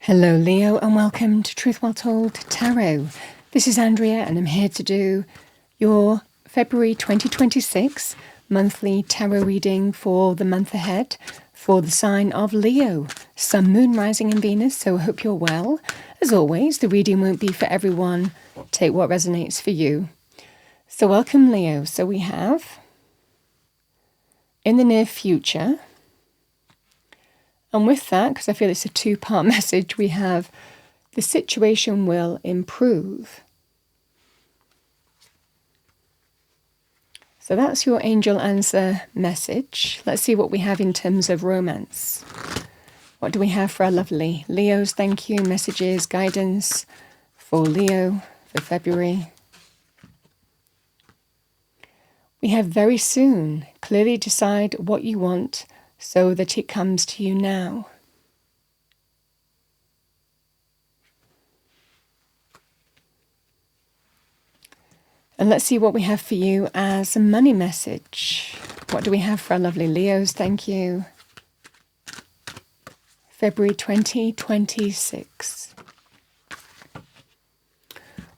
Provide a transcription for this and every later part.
Hello Leo and welcome to Truth Well Told Tarot. This is Andrea and I'm here to do your February 2026 monthly tarot reading for the month ahead for the sign of Leo, Sun, Moon, Rising and Venus, so I hope you're well. As always, the reading won't be for everyone. Take what resonates for you. So welcome Leo. So we have in the near future. And with that, because I feel it's a two-part message, we have the situation will improve. So that's your angel answer message. Let's see what we have in terms of romance. What do we have for our lovely Leos? Thank you. Messages, guidance for Leo for February. We have very soon. Clearly decide what you want so that it comes to you now. And let's see what we have for you as a money message. What do we have for our lovely Leos? Thank you. February 2026.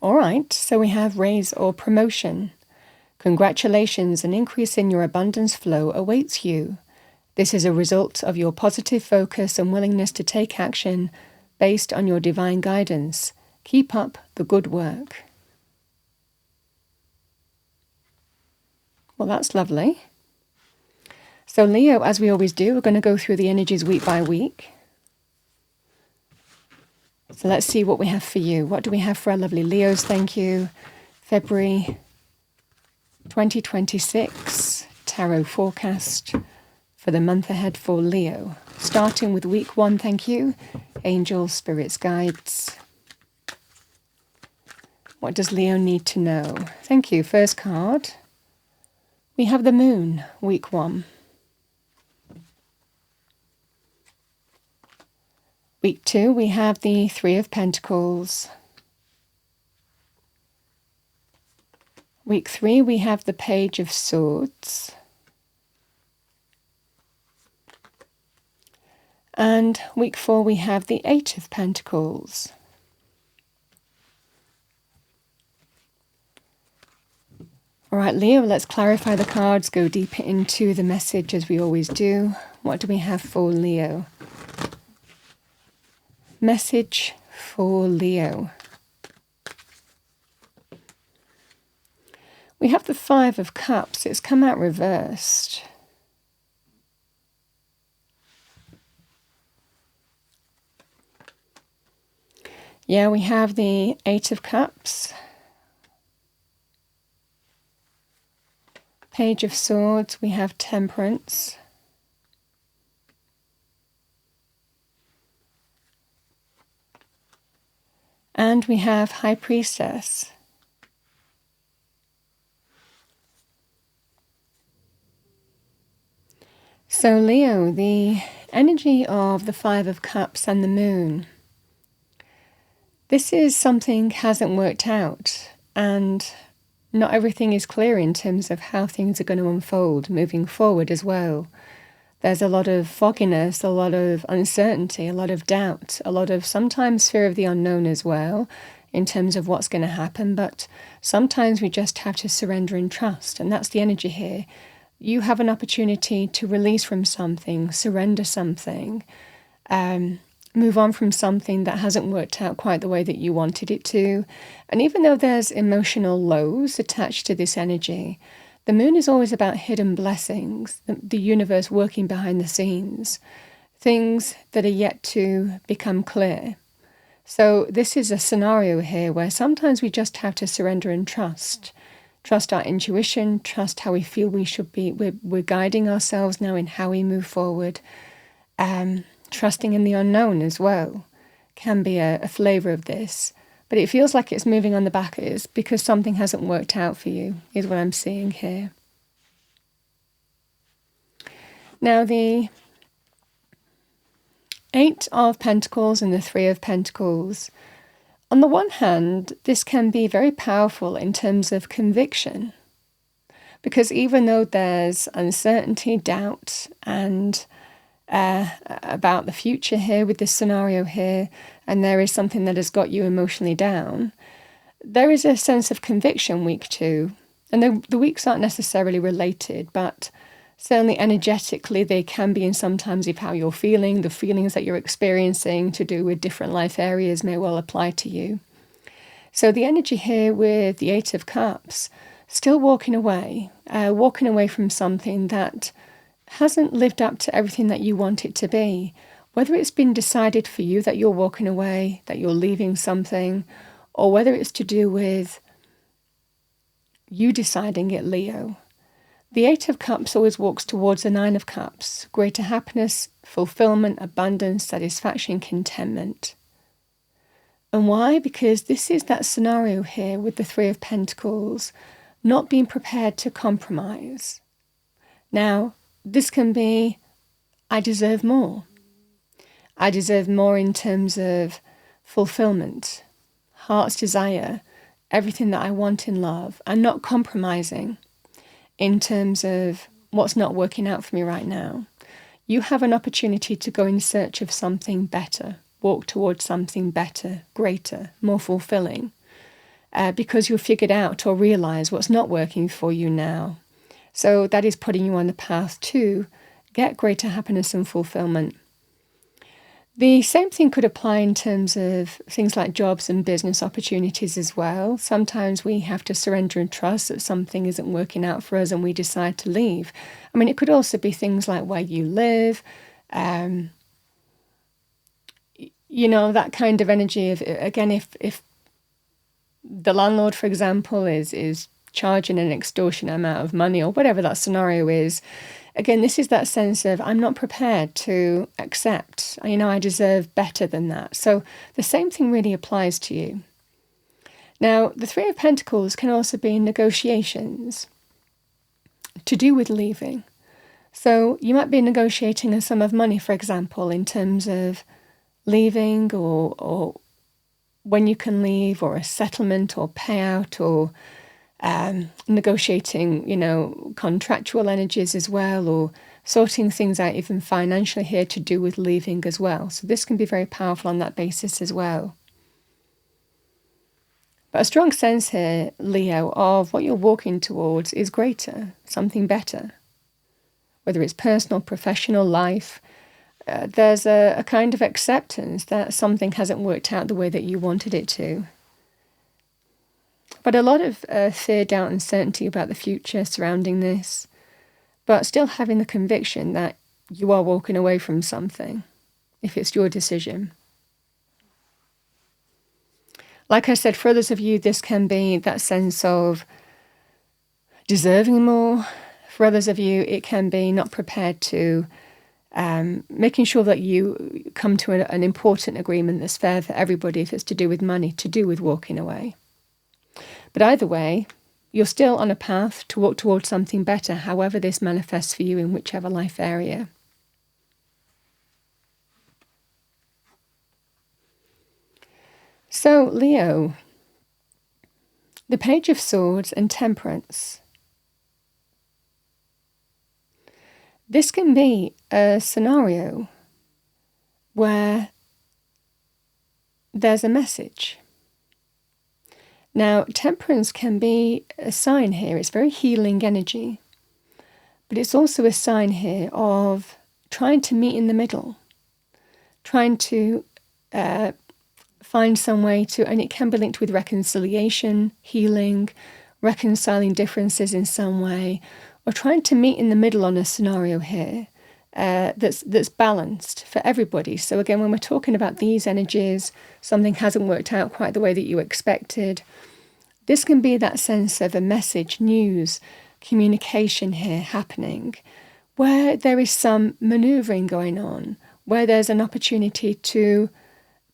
All right, so we have raise or promotion. Congratulations, an increase in your abundance flow awaits you. This is a result of your positive focus and willingness to take action based on your divine guidance. Keep up the good work. Well, that's lovely. So Leo, as we always do, we're going to go through the energies week by week. So let's see what we have for you. What do we have for our lovely Leos? Thank you. February 2026 Tarot Forecast for the month ahead for Leo. Starting with week 1, thank you. Angels, spirits, guides. What does Leo need to know? Thank you. First card. We have the Moon, week 1. Week 2, we have the Three of Pentacles. Week 3, we have the Page of Swords. And week 4, we have the Eight of Pentacles. All right, Leo, let's clarify the cards, go deeper into the message as we always do. What do we have for Leo? Message for Leo. We have the Five of Cups. It's come out reversed. Yeah, we have the Eight of Cups, Page of Swords, we have Temperance, and we have High Priestess. So Leo, the energy of the Five of Cups and the Moon. This is something hasn't worked out, and not everything is clear in terms of how things are going to unfold moving forward as well. There's a lot of fogginess, a lot of uncertainty, a lot of doubt, a lot of sometimes fear of the unknown as well in terms of what's going to happen, but sometimes we just have to surrender and trust, and that's the energy here. You have an opportunity to release from something, surrender something, move on from something that hasn't worked out quite the way that you wanted it to. And even though there's emotional lows attached to this energy, the Moon is always about hidden blessings, the universe working behind the scenes, things that are yet to become clear. So this is a scenario here where sometimes we just have to surrender and trust. Trust our intuition, trust how we feel we should be. We're guiding ourselves now in how we move forward. Trusting in the unknown as well can be a flavour of this. But it feels like it's moving on the back is because something hasn't worked out for you, is what I'm seeing here. Now the Eight of Pentacles and the Three of Pentacles. On the one hand, this can be very powerful in terms of conviction. Because even though there's uncertainty, doubt, and about the future here with this scenario here, and there is something that has got you emotionally down, there is a sense of conviction week 2. And the weeks aren't necessarily related, but certainly energetically they can be, and sometimes if how you're feeling, the feelings that you're experiencing to do with different life areas may well apply to you. So the energy here with the 8 of Cups, still walking away from something that hasn't lived up to everything that you want it to be. Whether it's been decided for you that you're walking away, that you're leaving something, or whether it's to do with you deciding it, Leo. The 8 of Cups always walks towards the 9 of Cups, greater happiness, fulfillment, abundance, satisfaction, contentment. And why? Because this is that scenario here with the 3 of Pentacles, not being prepared to compromise. Now, this can be, I deserve more. I deserve more in terms of fulfillment, heart's desire, everything that I want in love, and not compromising in terms of what's not working out for me right now. You have an opportunity to go in search of something better, walk towards something better, greater, more fulfilling, because you've figured out or realised what's not working for you now. So that is putting you on the path to get greater happiness and fulfillment. The same thing could apply in terms of things like jobs and business opportunities as well. Sometimes we have to surrender and trust that something isn't working out for us and we decide to leave. I mean, it could also be things like where you live, that kind of energy of, again, if the landlord, for example, is charging an extortionate amount of money or whatever that scenario is, again, this is that sense of I'm not prepared to accept, I deserve better than that. So the same thing really applies to you. Now, the 3 of Pentacles can also be in negotiations to do with leaving. So you might be negotiating a sum of money, for example, in terms of leaving or when you can leave, or a settlement or payout, or negotiating, contractual energies as well, or sorting things out even financially here to do with leaving as well. So this can be very powerful on that basis as well. But a strong sense here, Leo, of what you're walking towards is greater, something better. Whether it's personal, professional, life, there's a kind of acceptance that something hasn't worked out the way that you wanted it to. But a lot of fear, doubt, and uncertainty about the future surrounding this, but still having the conviction that you are walking away from something, if it's your decision. Like I said, for others of you, this can be that sense of deserving more. For others of you, it can be not prepared to, making sure that you come to an important agreement that's fair for everybody, if it's to do with money, to do with walking away. But either way, you're still on a path to walk towards something better, however this manifests for you in whichever life area. So, Leo, the Page of Swords and Temperance. This can be a scenario where there's a message. Now, temperance can be a sign here. It's very healing energy. But it's also a sign here of trying to meet in the middle. Trying to find some way to, and it can be linked with reconciliation, healing, reconciling differences in some way, or trying to meet in the middle on a scenario here that's balanced for everybody. So again, when we're talking about these energies, something hasn't worked out quite the way that you expected. This can be that sense of a message, news, communication here happening, where there is some maneuvering going on, where there's an opportunity to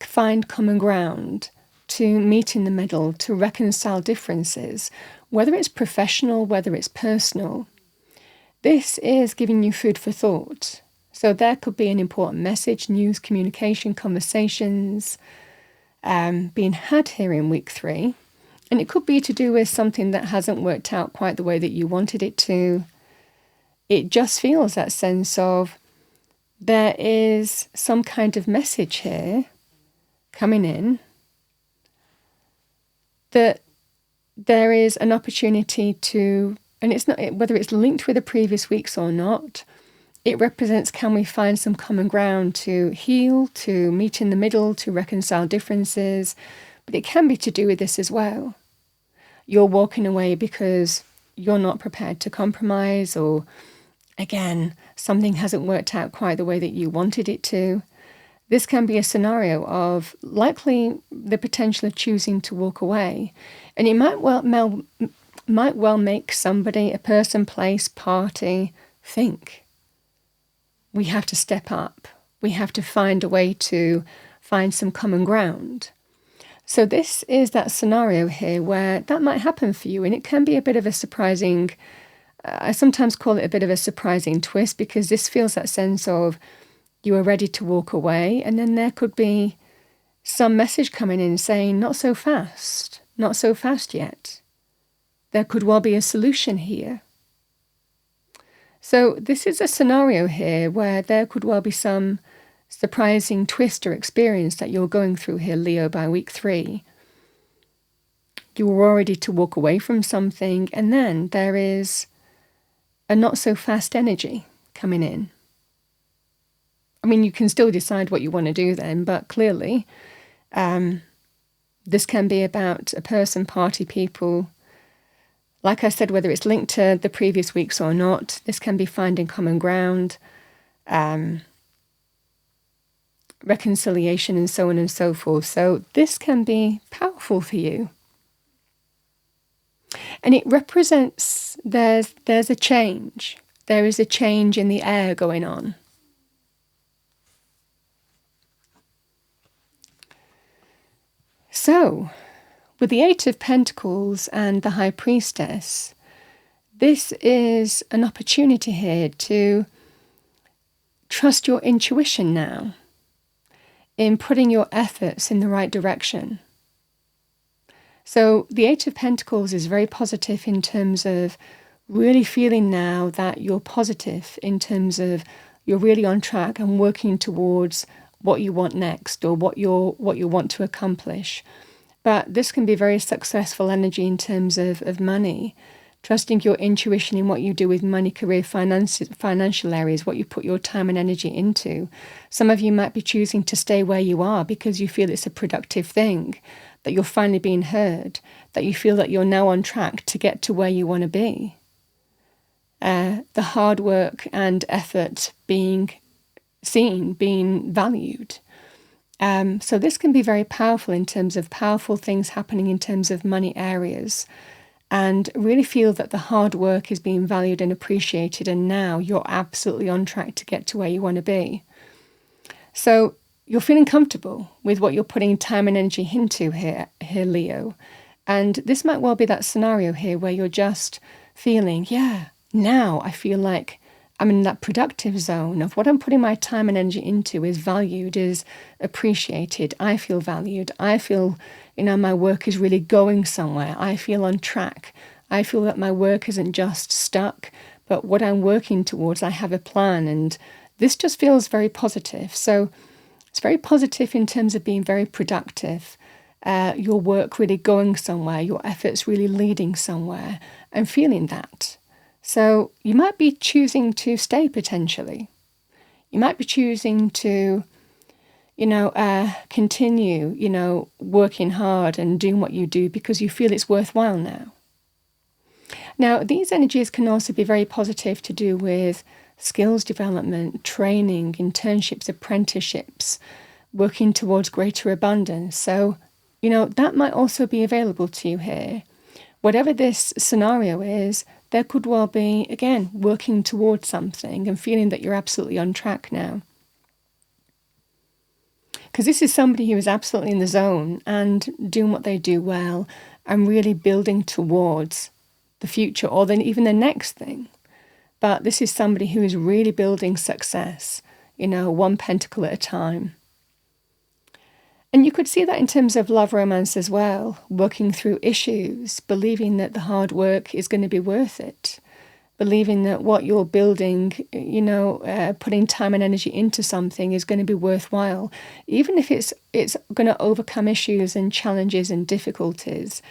find common ground, to meet in the middle, to reconcile differences, whether it's professional, whether it's personal. This is giving you food for thought. So there could be an important message, news, communication, conversations being had here in week 3. And it could be to do with something that hasn't worked out quite the way that you wanted it to. It just feels that sense of there is some kind of message here coming in that there is an opportunity to, and it's not, whether it's linked with the previous weeks or not, it represents, can we find some common ground to heal, to meet in the middle, to reconcile differences? But it can be to do with this as well. You're walking away because you're not prepared to compromise, or again, something hasn't worked out quite the way that you wanted it to. This can be a scenario of likely the potential of choosing to walk away. And it might well make somebody, a person, place, party, think. We have to step up. We have to find a way to find some common ground. So this is that scenario here where that might happen for you, and it can be a bit of a surprising, I sometimes call it a bit of a surprising twist, because this feels that sense of you are ready to walk away, and then there could be some message coming in saying, not so fast yet. There could well be a solution here. So this is a scenario here where there could well be some surprising twist or experience that you're going through here, Leo, by week 3. You were all ready to walk away from something, and then there is a not so fast energy coming in. I mean, you can still decide what you want to do then, but clearly this can be about a person, party, people. Like I said, whether it's linked to the previous weeks or not, this can be finding common ground, reconciliation, and so on and so forth. So this can be powerful for you. And it represents there's a change. There is a change in the air going on. So, with the 8 of Pentacles and the High Priestess, this is an opportunity here to trust your intuition now in putting your efforts in the right direction. So the 8 of Pentacles is very positive in terms of really feeling now that you're positive, in terms of you're really on track and working towards what you want next, or what you want to accomplish. But this can be very successful energy in terms of money, trusting your intuition in what you do with money, career, financial areas, what you put your time and energy into. Some of you might be choosing to stay where you are because you feel it's a productive thing, that you're finally being heard, that you feel that you're now on track to get to where you want to be. The hard work and effort being seen, being valued. So this can be very powerful in terms of powerful things happening in terms of money areas, and really feel that the hard work is being valued and appreciated, and now you're absolutely on track to get to where you want to be. So you're feeling comfortable with what you're putting time and energy into here, Leo. And this might well be that scenario here where you're just feeling, now I feel like I'm in that productive zone of what I'm putting my time and energy into is valued, is appreciated. I feel valued. I feel, my work is really going somewhere. I feel on track. I feel that my work isn't just stuck, but what I'm working towards, I have a plan. And this just feels very positive. So it's very positive in terms of being very productive. Your work really going somewhere, your efforts really leading somewhere, and feeling that. So you might be choosing to stay potentially. You might be choosing to, continue, working hard and doing what you do because you feel it's worthwhile now. Now, these energies can also be very positive to do with skills development, training, internships, apprenticeships, working towards greater abundance. So, that might also be available to you here. Whatever this scenario is, there could well be, again, working towards something and feeling that you're absolutely on track now. Because this is somebody who is absolutely in the zone and doing what they do well and really building towards the future, or then even the next thing. But this is somebody who is really building success, one pentacle at a time. And you could see that in terms of love romance as well, working through issues, believing that the hard work is going to be worth it, believing that what you're building, putting time and energy into something is going to be worthwhile, even if it's going to overcome issues and challenges and difficulties.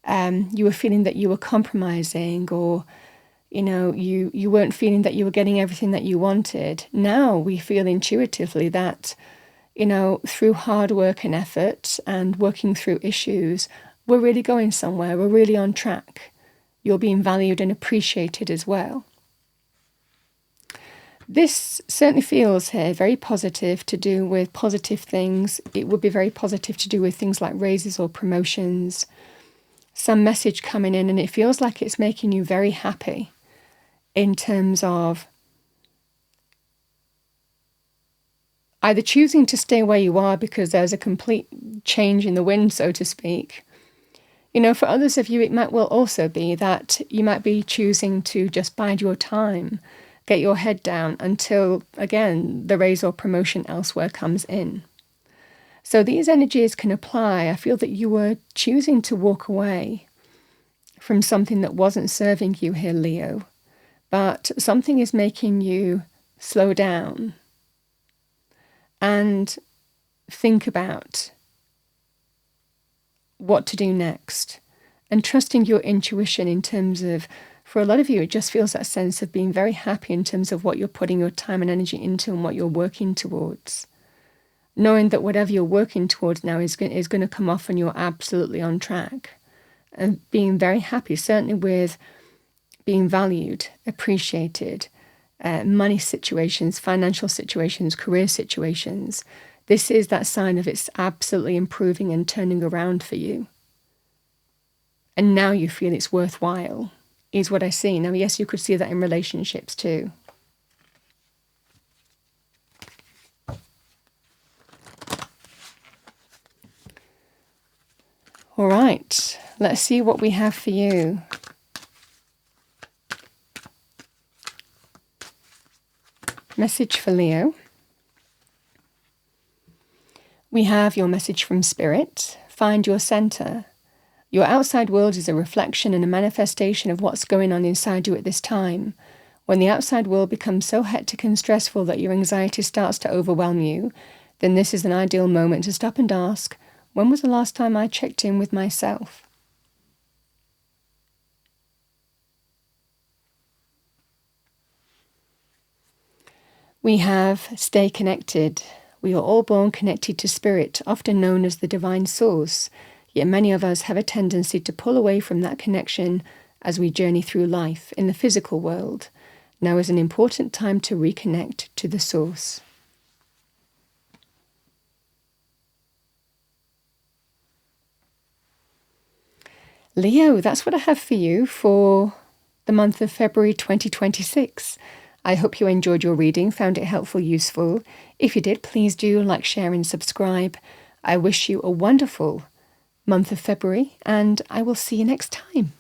You were feeling that you were compromising, or you weren't feeling that you were getting everything that you wanted. Now we feel intuitively that, through hard work and effort and working through issues, we're really going somewhere. We're really on track. You're being valued and appreciated as well. This certainly feels here very positive, to do with positive things. It would be very positive to do with things like raises or promotions, some message coming in, and it feels like it's making you very happy in terms of either choosing to stay where you are because there's a complete change in the wind, so to speak. For others of you, it might well also be that you might be choosing to just bide your time, get your head down until, again, the raise or promotion elsewhere comes in. So these energies can apply. I feel that you were choosing to walk away from something that wasn't serving you here, Leo, but something is making you slow down and think about what to do next, and trusting your intuition in terms of, for a lot of you, it just feels that sense of being very happy in terms of what you're putting your time and energy into and what you're working towards. Knowing that whatever you're working towards now is going to come off and you're absolutely on track. And being very happy, certainly with being valued, appreciated, money situations, financial situations, career situations. This is that sign of it's absolutely improving and turning around for you. And now you feel it's worthwhile, is what I see. Now, yes, you could see that in relationships too. All right, let's see what we have for you. Message for Leo. We have your message from Spirit. Find your center. Your outside world is a reflection and a manifestation of what's going on inside you at this time. When the outside world becomes so hectic and stressful that your anxiety starts to overwhelm you, then this is an ideal moment to stop and ask, when was the last time I checked in with myself? We have stay connected. We are all born connected to Spirit, often known as the divine source, yet many of us have a tendency to pull away from that connection as we journey through life in the physical world. Now is an important time to reconnect to the source. Leo, that's what I have for you for the month of February 2026. I hope you enjoyed your reading, found it helpful, useful. If you did, please do like, share and subscribe. I wish you a wonderful month of February, and I will see you next time.